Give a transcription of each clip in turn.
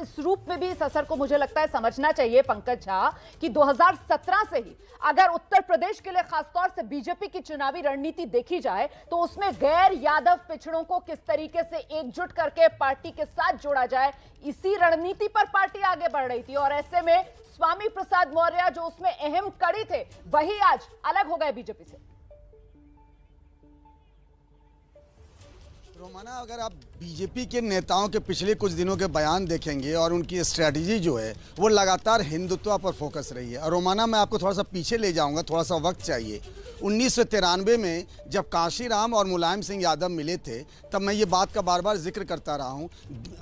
इस रूप में भी इस असर को मुझे लगता है समझना चाहिए पंकज झा कि 2017 से ही अगर उत्तर प्रदेश के लिए खासतौर से बीजेपी की चुनावी रणनीति देखी जाए तो उसमें गैर यादव पिछड़ों को किस तरीके से एकजुट करके पार्टी के साथ जोड़ा जाए, इसी रणनीति पर पार्टी आगे बढ़ रही थी। और ऐसे में स्वामी प्रसाद मौर्य जो उसमें अहम कड़ी थे, वही आज अलग हो गए बीजेपी से। रोमाना, अगर आप बीजेपी के नेताओं के पिछले कुछ दिनों के बयान देखेंगे और उनकी स्ट्रैटेजी जो है वो लगातार हिंदुत्व पर फोकस रही है। और रोमाना, मैं आपको थोड़ा सा पीछे ले जाऊंगा, थोड़ा सा वक्त चाहिए। 1993 में जब काशीराम और मुलायम सिंह यादव मिले थे, तब मैं ये बात का बार बार जिक्र करता रहा हूँ,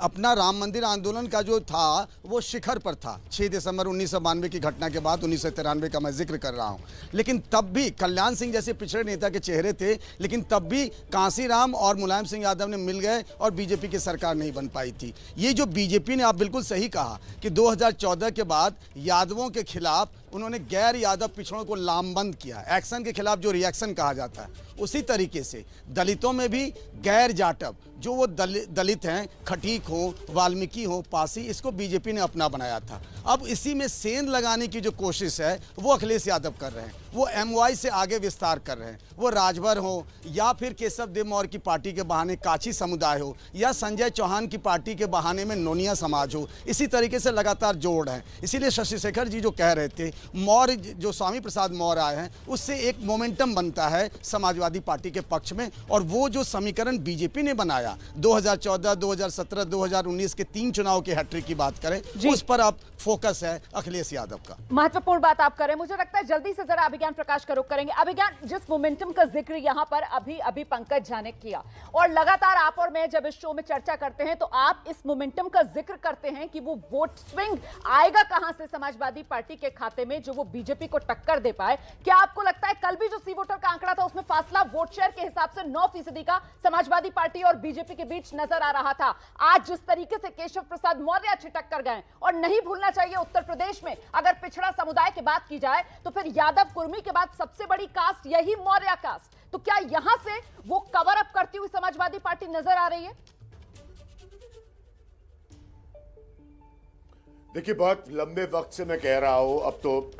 अपना राम मंदिर आंदोलन का जो था वो शिखर पर था। 6 दिसंबर 1992 की घटना के बाद 1993 का मैं जिक्र कर रहा हूँ। लेकिन तब भी कल्याण सिंह जैसे पिछड़े नेता के चेहरे थे, लेकिन तब भी काशीराम और मुलायम सिंह यादव ने मिल गए और बीजेपी की सरकार नहीं बन पाई थी। ये जो बीजेपी ने, आप बिल्कुल सही कहा कि 2014 के बाद यादवों के खिलाफ उन्होंने गैर यादव पिछड़ों को लामबंद किया। एक्शन के खिलाफ जो रिएक्शन कहा जाता है, उसी तरीके से दलितों में भी गैर जाटव, जो वो दलित हैं, खटीक हो, वाल्मीकि हो, पासी, इसको बीजेपी ने अपना बनाया था। अब इसी में सेंध लगाने की जो कोशिश है वो अखिलेश यादव कर रहे हैं। वो एमवाई से आगे विस्तार कर रहे हैं। वो राजभर हो या फिर केशव देव मौर्य की पार्टी के बहाने काची समुदाय हो या संजय चौहान की पार्टी के बहाने में नोनिया समाज हो, इसी तरीके से लगातार जोड़ है। इसीलिए शशि शेखर जी जो कह रहे थे, मौर्य जो स्वामी प्रसाद मौर्य आए हैं, उससे एक मोमेंटम बनता है समाजवादी पार्टी के पक्ष में। और वो जो समीकरण बीजेपी ने बनाया 2014, 2017, 2019 के 3 चुनाव की हैट्रिक की बात करें, उस पर अब फोकस है अखिलेश यादव का। महत्वपूर्ण बात आप करें, मुझे लगता है जल्दी से जरा अभिज्ञान प्रकाश का रुख करेंगे। अभिज्ञान, जिस मोमेंटम का जिक्र यहां पर अभी पंकज झा ने किया, और लगातार आप और मैं जब इस शो में चर्चा करते हैं तो आप इस मोमेंटम का जिक्र करते हैं कि वो वोट स्विंग आएगा कहां से समाजवादी पार्टी के खाते में जो वो बीजेपी को टक्कर दे पाए। क्या आपको लगता है कल भी जो सी वोटर का आंकड़ा था उसमें फासला वोट शेयर के हिसाब से 9% का समाजवादी पार्टी और बीजेपी के बीच नजर आ रहा था? आज जिस तरीके से केशव प्रसाद मौर्य छिटक कर गए, और नहीं भूलना चाहिए उत्तर प्रदेश में अगर पिछड़ा समुदाय की बात की जाए तो फिर यादव कुर्मी के बाद सबसे बड़ी कास्ट यही मौर्य कास्ट, तो क्या यहां से वो कवर अप करती हुई समाजवादी पार्टी नजर आ रही है? देखिए, बहुत लंबे वक्त से मैं कह रहा हूं अब तो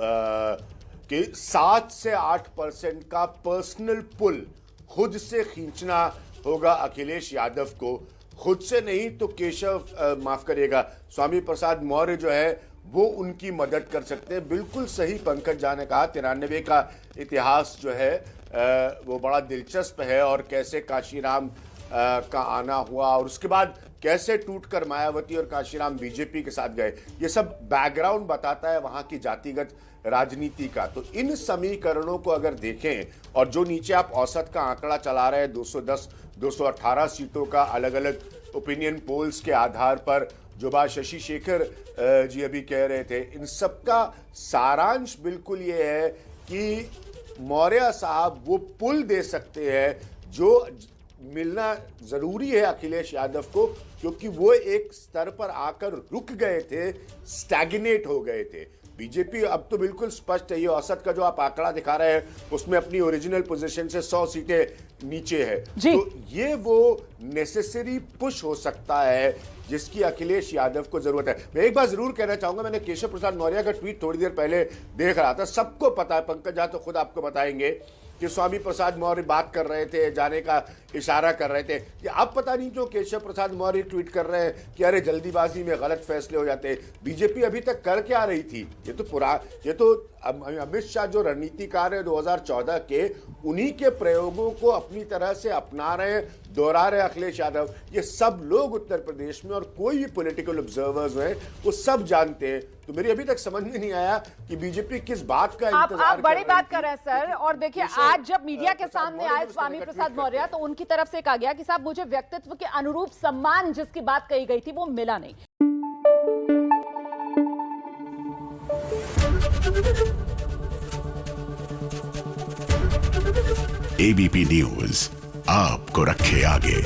कि 7 से 8% का पर्सनल पुल खुद से खींचना होगा अखिलेश यादव को। खुद से नहीं तो केशव, माफ करिएगा, स्वामी प्रसाद मौर्य जो है वो उनकी मदद कर सकते हैं। बिल्कुल सही पंकज झा ने कहा, 93 का इतिहास जो है वो बड़ा दिलचस्प है, और कैसे काशीराम का आना हुआ और उसके बाद कैसे टूटकर मायावती और काशीराम बीजेपी के साथ गए, ये सब बैकग्राउंड बताता है वहां की जातिगत राजनीति का। तो इन समीकरणों को अगर देखें, और जो नीचे आप औसत का आंकड़ा चला रहे हैं 210, 218 सीटों का अलग अलग ओपिनियन पोल्स के आधार पर, जो बात शशि शेखर जी अभी कह रहे थे, इन सब का सारांश बिल्कुल ये है कि मौर्य साहब वो पुल दे सकते हैं जो मिलना जरूरी है अखिलेश यादव को, क्योंकि वो एक स्तर पर आकर रुक गए थे, स्टैग्नेट हो गए थे। बीजेपी अब तो बिल्कुल स्पष्ट है, ये औसत का जो आप आंकड़ा दिखा रहे हैं उसमें अपनी ओरिजिनल पोजीशन से 100 सीटें नीचे है। तो ये वो नेसेसरी पुश हो सकता है जिसकी अखिलेश यादव को जरूरत है। मैं एक बात जरूर कहना चाहूंगा, मैंने केशव प्रसाद मौर्य का ट्वीट थोड़ी देर पहले देख रहा था। सबको पता है, पंकज झा तो खुद आपको बताएंगे कि स्वामी प्रसाद मौर्य बात कर रहे थे, जाने का इशारा कर रहे थे। कि अब पता नहीं क्यों केशव प्रसाद मौर्य ट्वीट कर रहे हैं कि अरे जल्दीबाजी में गलत फैसले हो जाते हैं। बीजेपी अभी तक कर क्या रही थी? ये तो अमित शाह जो रणनीतिकार है 2014 के, उन्हीं के प्रयोगों को अपनी तरह से अपना रहे, दोहरा रहे अखिलेश यादव। ये सब लोग उत्तर प्रदेश में और कोई भी पॉलिटिकल ऑब्जर्वर्स हैं वो सब जानते हैं। तो मेरी अभी तक समझ में नहीं आया कि बीजेपी किस बात का इंतजार आप बड़ी बात कर रहे हैं सर। और देखिए, आज जब मीडिया के सामने आए स्वामी प्रसाद मौर्य तो उनकी तरफ से कहा गया कि साहब मुझे व्यक्तित्व के अनुरूप सम्मान जिसकी बात कही गई थी वो मिला नहीं। एबीपी न्यूज आपको रखे आगे।